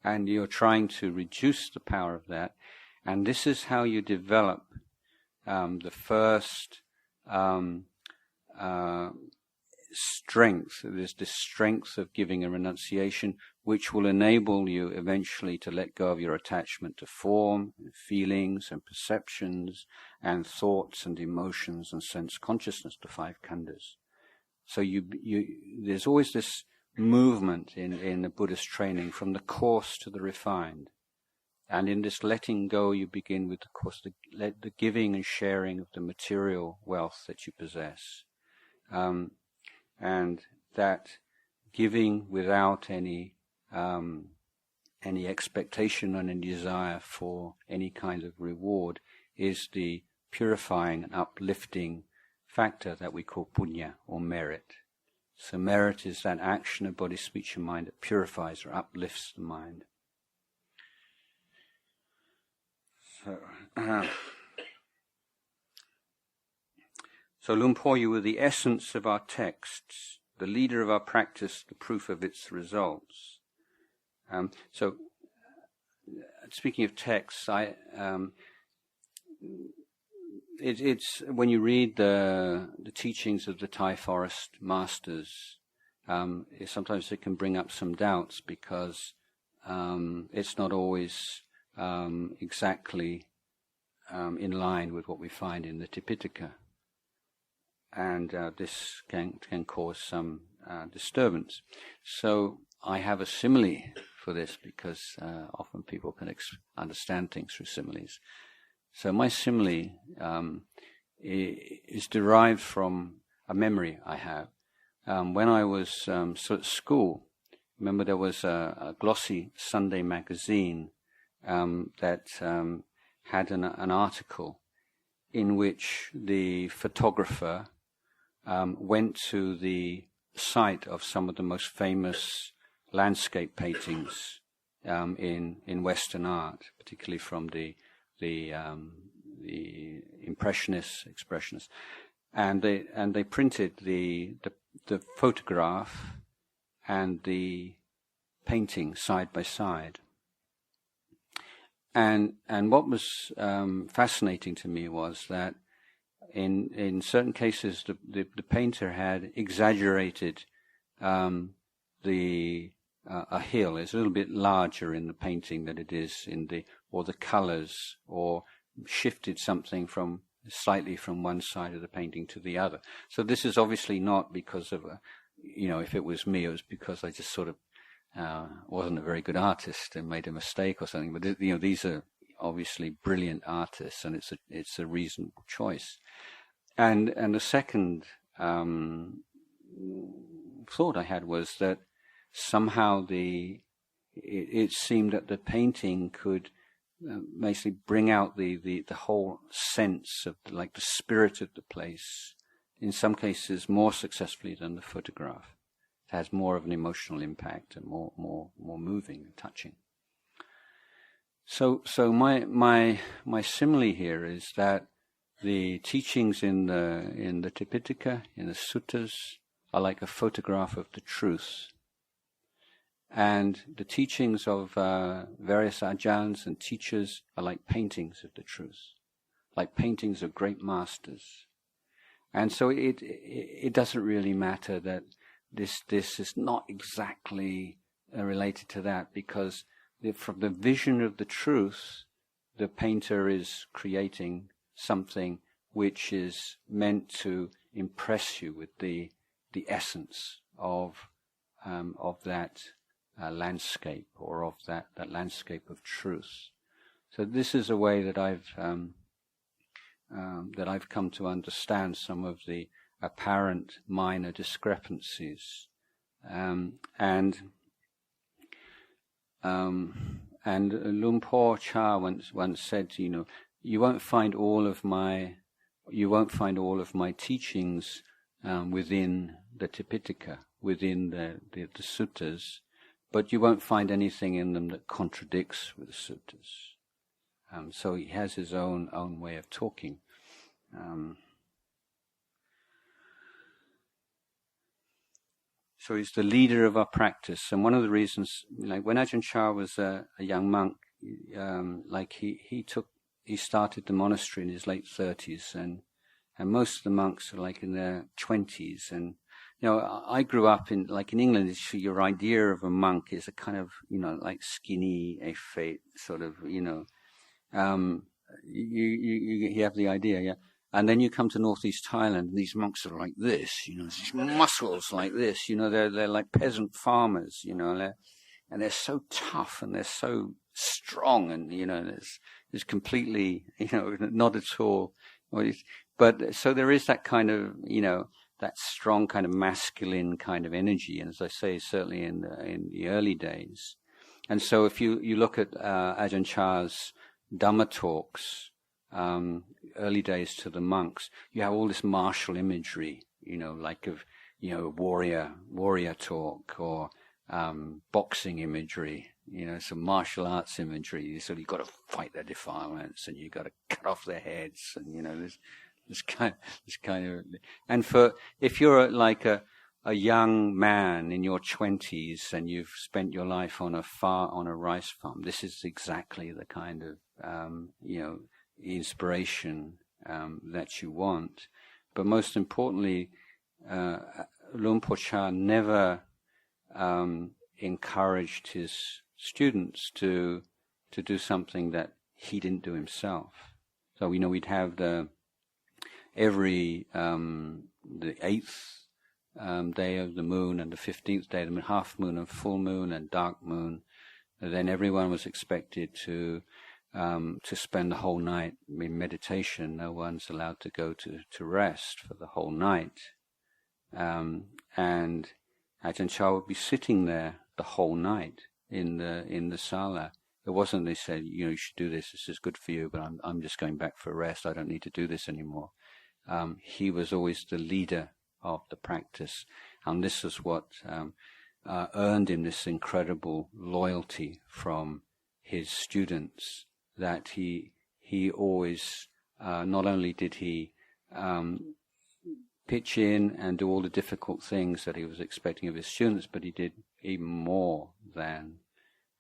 And you're trying to reduce the power of that. And this is how you develop the first strength. There's this strength of giving and renunciation, which will enable you eventually to let go of your attachment to form, and feelings and perceptions, and thoughts and emotions and sense consciousness, the 5 khandhas. So there's always this movement in the Buddhist training from the coarse to the refined. And in this letting go, you begin with the giving and sharing of the material wealth that you possess. And that giving without any expectation and any desire for any kind of reward is the purifying and uplifting factor that we call punya, or merit. So merit is that action of body, speech and mind that purifies or uplifts the mind. So Lumpur, you were the essence of our texts, the leader of our practice, the proof of its results. So, speaking of texts, it's when you read the teachings of the Thai forest masters, sometimes it can bring up some doubts because it's not always exactly in line with what we find in the Tipitaka. And this can cause some disturbance. So I have a simile for this because often people can understand things through similes. So my simile is derived from a memory I have. When I was at school, remember there was a glossy Sunday magazine that had an article in which the photographer went to the site of some of the most famous landscape paintings in Western art, particularly from the Impressionists, Expressionists, and they printed the photograph and the painting side by side. And what was fascinating to me was that in certain cases the painter had exaggerated a hill. It's a little bit larger in the painting than it is or the colours, or shifted something slightly from one side of the painting to the other. So this is obviously not because of if it was me, it was because I just sort of wasn't a very good artist and made a mistake or something. But these are obviously brilliant artists, and it's a reasonable choice. And the second thought I had was that somehow it seemed that the painting could basically bring out the whole sense of the spirit of the place, in some cases more successfully than the photograph. It has more of an emotional impact and more moving and touching. So my simile here is that the teachings in the Tipitaka, in the suttas, are like a photograph of the truth. And the teachings of various Ajahns and teachers are like paintings of the truth, like paintings of great masters. And so it doesn't really matter that this is not exactly related to that, because from the vision of the truth, the painter is creating something which is meant to impress you with the essence of that landscape, or of that landscape of truth. So this is a way that I've come to understand some of the apparent minor discrepancies, and Lumpur Cha once said, you won't find all of my teachings within the Tipitaka, within the suttas, but you won't find anything in them that contradicts with the suttas. So he has his own way of talking. So he's the leader of our practice, and one of the reasons, like when Ajahn Chah was a young monk, he started the monastery in his late 30s, and most of the monks are like in their 20s, and I grew up in England. Your idea of a monk is a kind of like skinny, effete sort of you have the idea, yeah. And then you come to northeast Thailand, and these monks are like this, these muscles like this, they're like peasant farmers, and they're so tough and they're so strong, and there's completely, not at all. But so there is that kind of, that strong kind of masculine kind of energy, and as I say, certainly in the early days. And so if you look at Ajahn Chah's Dhamma talks, early days to the monks, you have all this martial imagery, like of warrior talk, or boxing imagery, some martial arts imagery. So you've got to fight their defilements, and you've got to cut off their heads, and this kind of, and if you're like a young man in your 20s and you've spent your life on a rice farm, this is exactly the kind of inspiration that you want. But most importantly, Lumpur Cha never encouraged his students to do something that he didn't do himself. So we'd have every the 8th day of the moon and the 15th day of the moon, half moon and full moon and dark moon. And then everyone was expected to spend the whole night in meditation. No one's allowed to go to rest for the whole night. And Ajahn Chah would be sitting there the whole night in the sala. It wasn't they said, you should do this is good for you, but I'm just going back for rest. I don't need to do this anymore. He was always the leader of the practice, and this is what earned him this incredible loyalty from his students, that he always, not only did he pitch in and do all the difficult things that he was expecting of his students, but he did even more than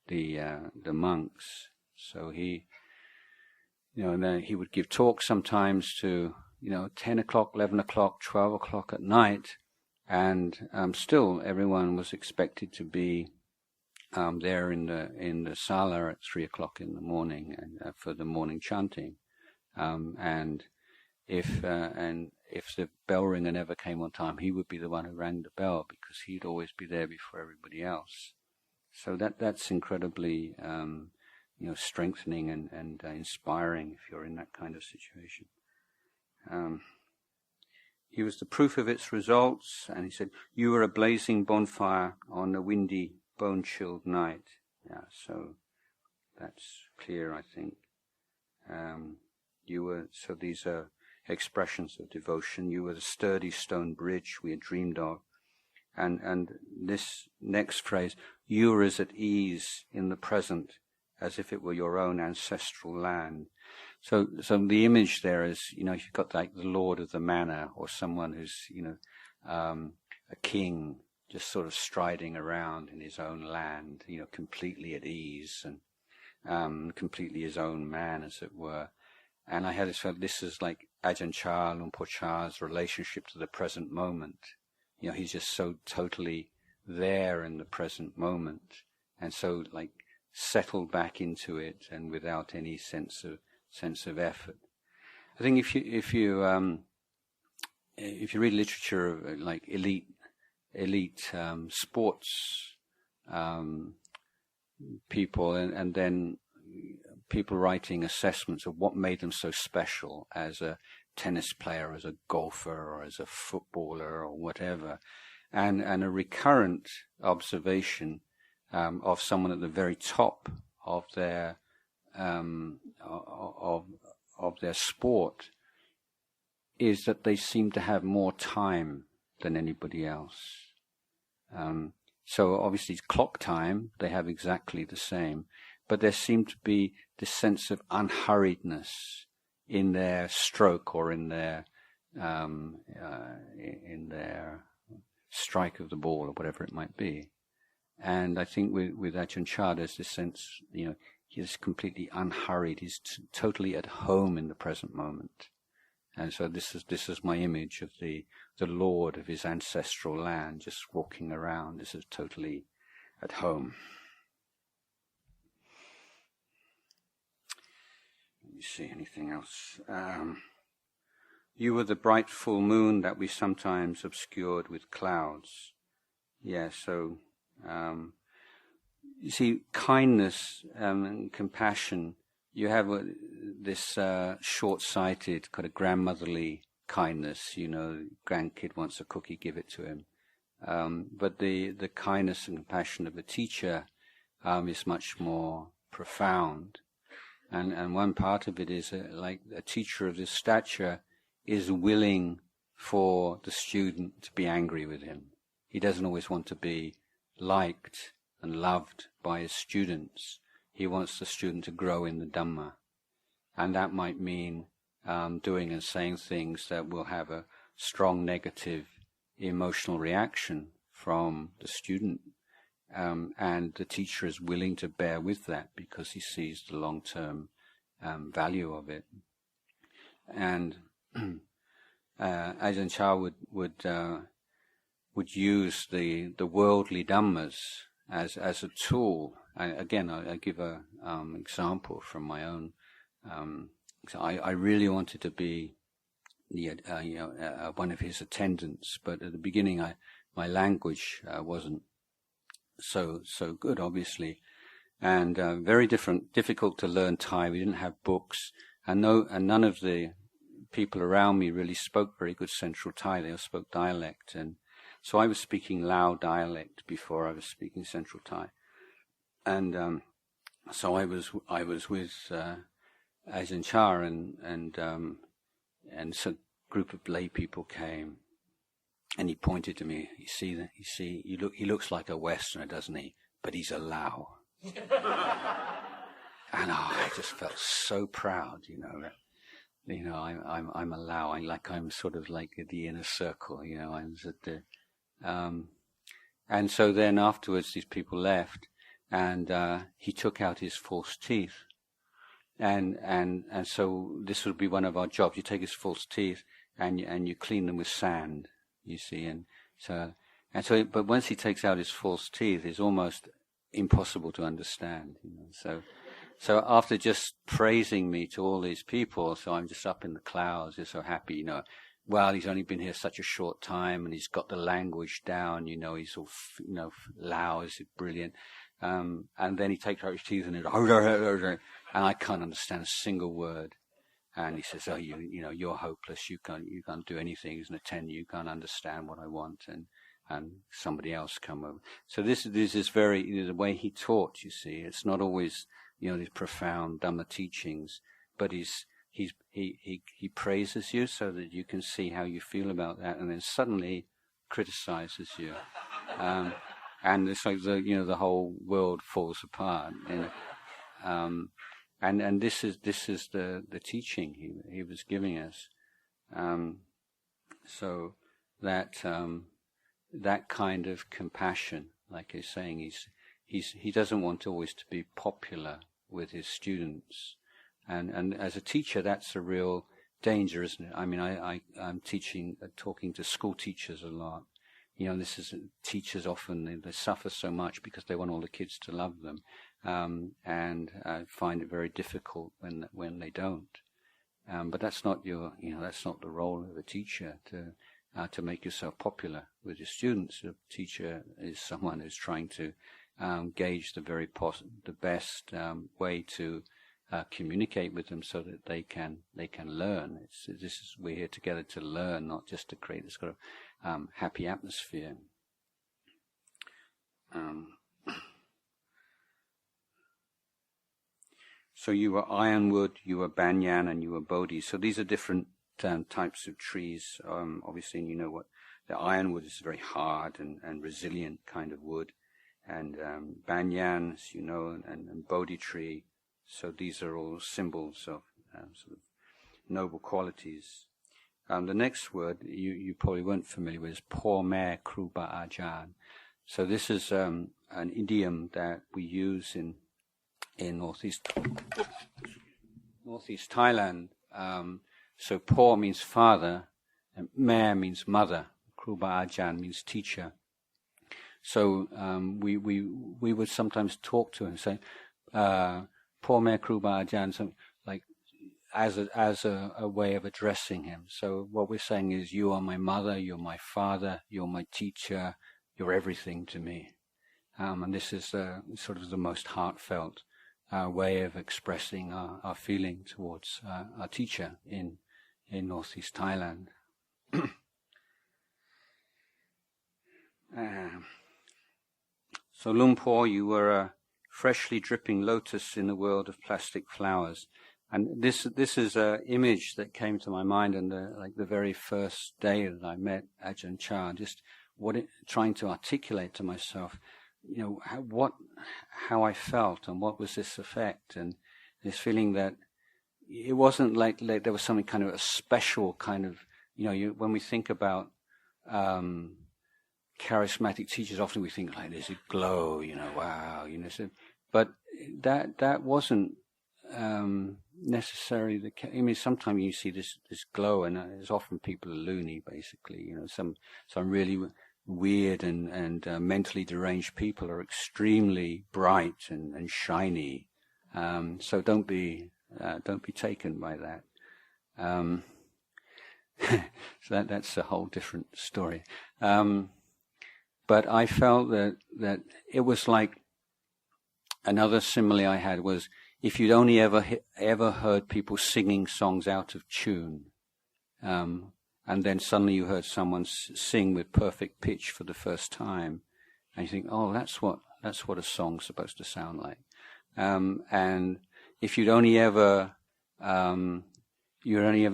the monks. So he, and then he would give talks sometimes to 10 o'clock, 11 o'clock, 12 o'clock at night, and still everyone was expected to be there in the sala at 3 o'clock in the morning and for the morning chanting. And if the bell ringer never came on time, he would be the one who rang the bell, because he'd always be there before everybody else. So that's incredibly strengthening and inspiring if you're in that kind of situation. He was the proof of its results, and he said, "You were a blazing bonfire on a windy, bone-chilled night." Yeah, so that's clear, I think. So these are expressions of devotion. You were the sturdy stone bridge we had dreamed of. And this next phrase, "You were as at ease in the present as if it were your own ancestral land. So the image there is, you've got like the lord of the manor, or someone who's, a king, just sort of striding around in his own land, completely at ease and completely his own man, as it were. And I had this felt this is like Ajahn Chah, Luang Por Chah's relationship to the present moment. He's just so totally there in the present moment, and so like settled back into it, and without any sense of effort. I think if you read literature of like elite sports people, and then people writing assessments of what made them so special as a tennis player, as a golfer, or as a footballer, or whatever, and a recurrent observation of someone at the very top of their of their sport is that they seem to have more time than anybody else. So obviously clock time, they have exactly the same, but there seemed to be this sense of unhurriedness in their stroke, or in their strike of the ball, or whatever it might be. And I think with Ajahn Chah, there's this sense, he's completely unhurried. He's totally at home in the present moment. And so this is my image of the lord of his ancestral land, just walking around. This is totally at home. Let me see, anything else? You were the bright full moon that we sometimes obscured with clouds. Yeah, so you see, kindness and compassion, you have this short-sighted, kind of grandmotherly kindness. Grandkid wants a cookie, give it to him. But the kindness and compassion of a teacher is much more profound. And one part of it is like a teacher of this stature is willing for the student to be angry with him. He doesn't always want to be liked and loved by his students. He wants the student to grow in the Dhamma. And that might mean doing and saying things that will have a strong negative emotional reaction from the student. And the teacher is willing to bear with that because he sees the long-term value of it. And Ajahn Chah would use the worldly Dhammas as a tool. I give a example from my own. I really wanted to be one of his attendants, but at the beginning my language wasn't so good, obviously, and very difficult to learn Thai. We didn't have books, and none of the people around me really spoke very good Central Thai. They all spoke dialect, and so I was speaking Lao dialect before I was speaking Central Thai, and so I was with Ajahn Chah, and so a group of lay people came, and he pointed to me. He looks like a Westerner, doesn't he? But he's a Lao. And I just felt so proud, I'm a Lao. I'm sort of like at the inner circle, I was at the, and so then afterwards these people left, and he took out his false teeth, and so this would be one of our jobs. You take his false teeth and you clean them with sand, you see, and so but once he takes out his false teeth, it's almost impossible to understand, So after just praising me to all these people, so I'm just up in the clouds, just so happy, well, he's only been here such a short time, and he's got the language down, he's all, Lao is brilliant. And then he takes out his teeth and I can't understand a single word. And he says, "Oh, you're hopeless. You can't do anything as an attendant. You can't understand what I want." And somebody else come over. So this is very the way he taught. You see, it's not always these profound Dhamma teachings, but he praises you so that you can see how you feel about that, and then suddenly criticizes you, and it's like the whole world falls apart. and this is the teaching he was giving us. So that that kind of compassion, like he's saying, he doesn't want always to be popular with his students, and as a teacher, that's a real danger, isn't it? I mean, I'm talking to school teachers a lot. You know, teachers often they suffer so much because they want all the kids to love them, and find it very difficult when they don't. But that's not that's not the role of a teacher to make yourself popular with your students. A teacher is someone who's trying to gauge the best way to communicate with them so that they can learn. We're here together to learn, not just to create this kind of happy atmosphere. So you were ironwood, you were banyan, and you were bodhi. So these are different types of trees. Obviously, you know what the ironwood is, very hard and resilient kind of wood, and banyan, as you know, and bodhi tree. So these are all symbols of sort of noble qualities. The next word you probably weren't familiar with is po me kruba Ajahn. So this is an idiom that we use in northeast Thailand. So po means father, and me means mother, kruba Ajahn means teacher. So we would sometimes talk to him and say, po me kruba Ajahn, so like as a way of addressing him. So what we're saying is, you are my mother, you're my father, you're my teacher, you're everything to me. And this is sort of the most heartfelt way of expressing our feeling towards our teacher in northeast Thailand. So Lumpur, you were a freshly dripping lotus in the world of plastic flowers. And this is an image that came to my mind on the very first day that I met Ajahn Chah, just trying to articulate to myself, you know, how I felt and what was this effect, and this feeling that it wasn't like there was something kind of a special kind of, you know, when we think about charismatic teachers, often we think like there's a glow, you know, wow, you know, so, but that wasn't necessarily the case. I mean, sometimes you see this glow, and it's often people are loony, basically, you know, some really weird and mentally deranged people are extremely bright and shiny. So don't be taken by that. So that's a whole different story. But I felt that it was like another simile I had was, if you'd only ever heard people singing songs out of tune, and then suddenly you heard someone sing with perfect pitch for the first time, and you think, oh, that's what a song's supposed to sound like. And if you'd only ever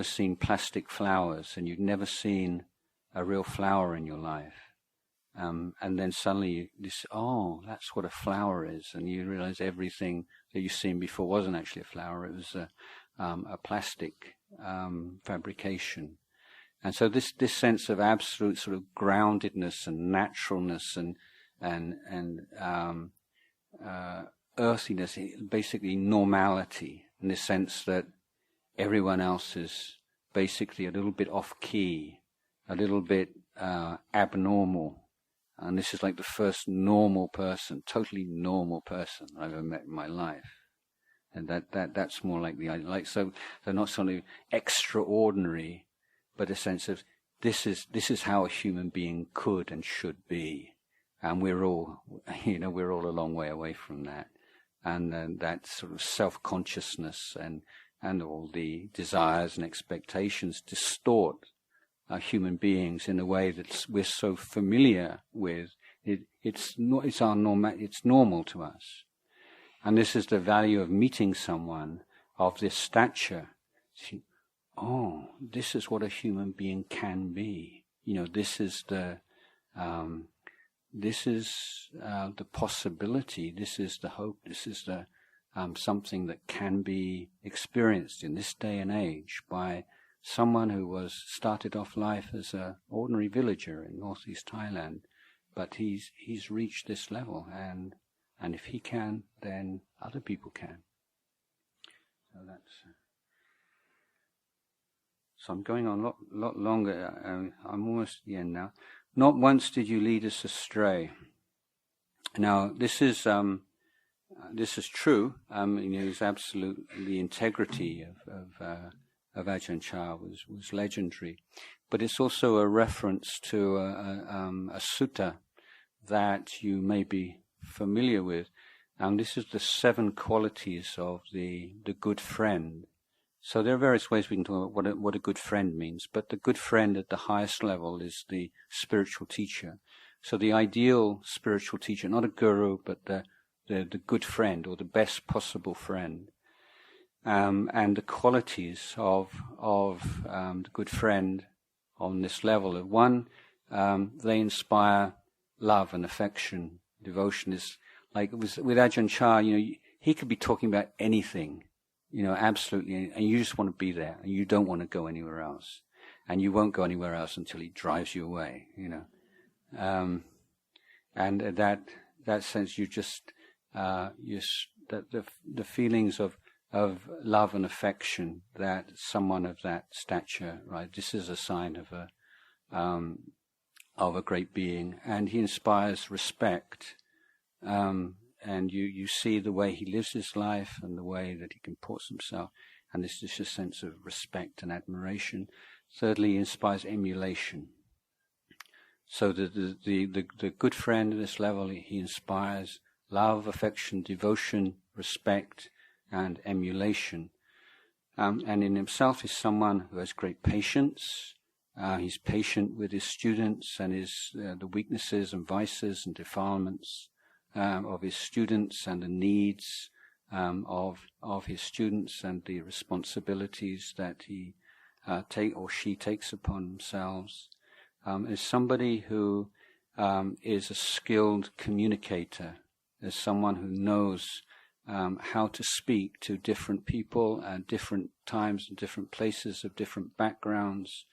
seen plastic flowers, and you'd never seen a real flower in your life, and then suddenly oh, that's what a flower is, and you realize everything that you've seen before wasn't actually a flower; it was a plastic fabrication. And so this sense of absolute sort of groundedness and naturalness and earthiness, basically normality, in the sense that everyone else is basically a little bit off key, a little bit abnormal. And this is like the first normal person, totally normal person I've ever met in my life. And that's more like the idea. Like, so they're not something extraordinary, but a sense of this is how a human being could and should be. And we're all a long way away from that. And that sort of self-consciousness and all the desires and expectations distort human beings in a way that we're so familiar with. It's normal to us. And this is the value of meeting someone of this stature. Oh, this is what a human being can be. You know, this is the possibility. This is the hope. This is the something that can be experienced in this day and age by someone who started off life as an ordinary villager in northeast Thailand, but he's reached this level, and if he can, then other people can. So so I'm going on a lot longer. I'm almost at the end now. Not once did you lead us astray. Now this is true. It's absolute. The integrity of Ajahn Chah was legendary, but it's also a reference to a sutta that you may be familiar with. This is the 7 qualities of the good friend. So there are various ways we can talk about what a good friend means, but the good friend at the highest level is the spiritual teacher. So the ideal spiritual teacher, not a guru, but the good friend, or the best possible friend. And the qualities of the good friend on this level of one, they inspire love and affection. Devotion is like with Ajahn Chah, he could be talking about anything, absolutely, and you just want to be there, and you don't want to go anywhere else, and you won't go anywhere else until he drives you away, and that sense, you just the feelings of love and affection that someone of that stature, right? This is a sign of a great being, and he inspires respect. And you see the way he lives his life and the way that he comports himself, and this is a sense of respect and admiration. Thirdly, he inspires emulation. So the good friend at this level, he inspires love, affection, devotion, respect, and emulation. And in himself is someone who has great patience. He's patient with his students and the weaknesses and vices and defilements of his students, and the needs of his students, and the responsibilities that he she takes upon themselves. Is somebody who is a skilled communicator, is someone who knows how to speak to different people at different times and different places of different backgrounds.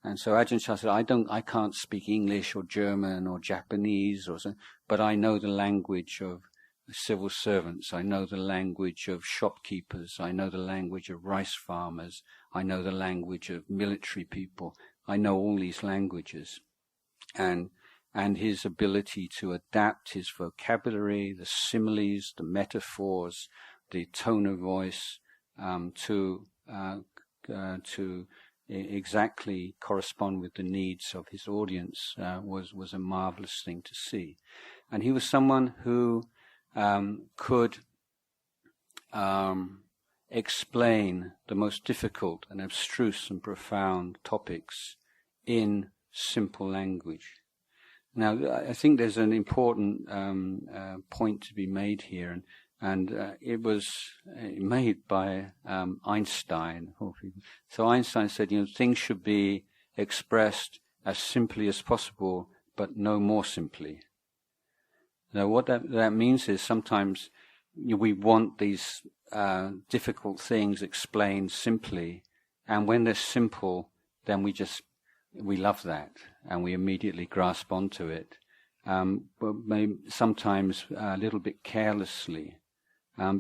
And so Ajahn Chah said, I can't speak English or German or Japanese or something, but I know the language of civil servants. I know the language of shopkeepers. I know the language of rice farmers. I know the language of military people. I know all these languages. And his ability to adapt his vocabulary, the similes, the metaphors, the tone of voice, to exactly correspond with the needs of his audience was a marvelous thing to see. And he was someone who could explain the most difficult and abstruse and profound topics in simple language. Now, I think there's an important point to be made here, and it was made by Einstein. So Einstein said, things should be expressed as simply as possible, but no more simply. Now, what that means is sometimes we want these difficult things explained simply, and when they're simple, then we love that, and we immediately grasp onto it, but maybe sometimes a little bit carelessly,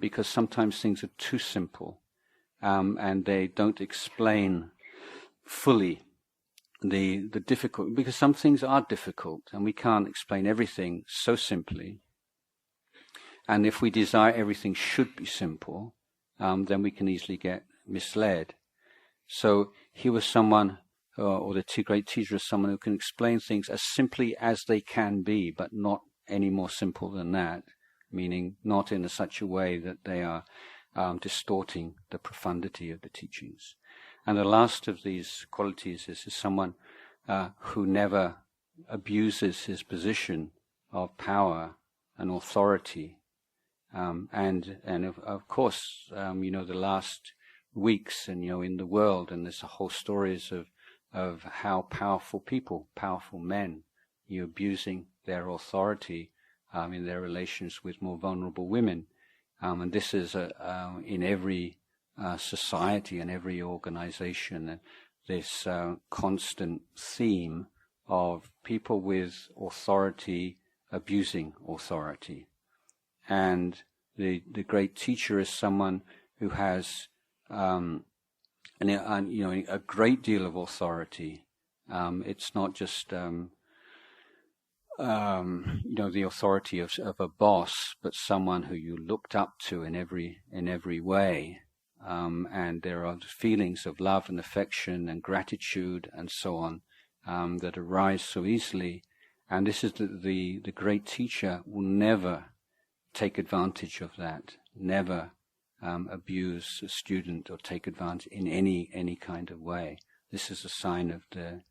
because sometimes things are too simple, and they don't explain fully the difficult, because some things are difficult, and we can't explain everything so simply. And if we desire everything should be simple, then we can easily get misled. So he was someone, or the two great teachers, someone who can explain things as simply as they can be, but not any more simple than that, meaning not in such a way that they are distorting the profundity of the teachings. And the last of these qualities is someone who never abuses his position of power and authority. And of course, the last weeks, and in the world, and there's a whole stories of how powerful people, powerful men, abusing their authority in their relations with more vulnerable women, and this is in every society and every organization, this constant theme of people with authority abusing authority. And the great teacher is someone who has a great deal of authority. It's not just the authority of a boss, but someone who you looked up to in every way. And there are feelings of love and affection and gratitude and so on that arise so easily. And this is the great teacher will never take advantage of that, never abuse a student or take advantage in any kind of way. This is a sign of the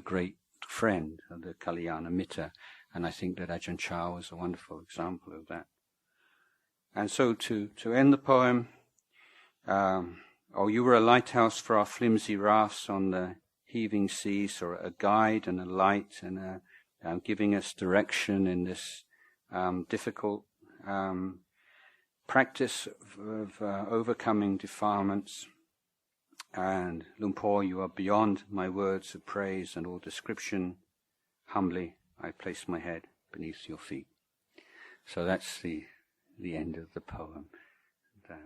great friend, of the Kalyana Mitta, and I think that Ajahn Chah was a wonderful example of that. And so to end the poem, you were a lighthouse for our flimsy rafts on the heaving seas, or a guide and a light, and giving us direction in this difficult practice of overcoming defilements. And Lumpur, you are beyond my words of praise and all description. Humbly I place my head beneath your feet. So that's the end of the poem. And,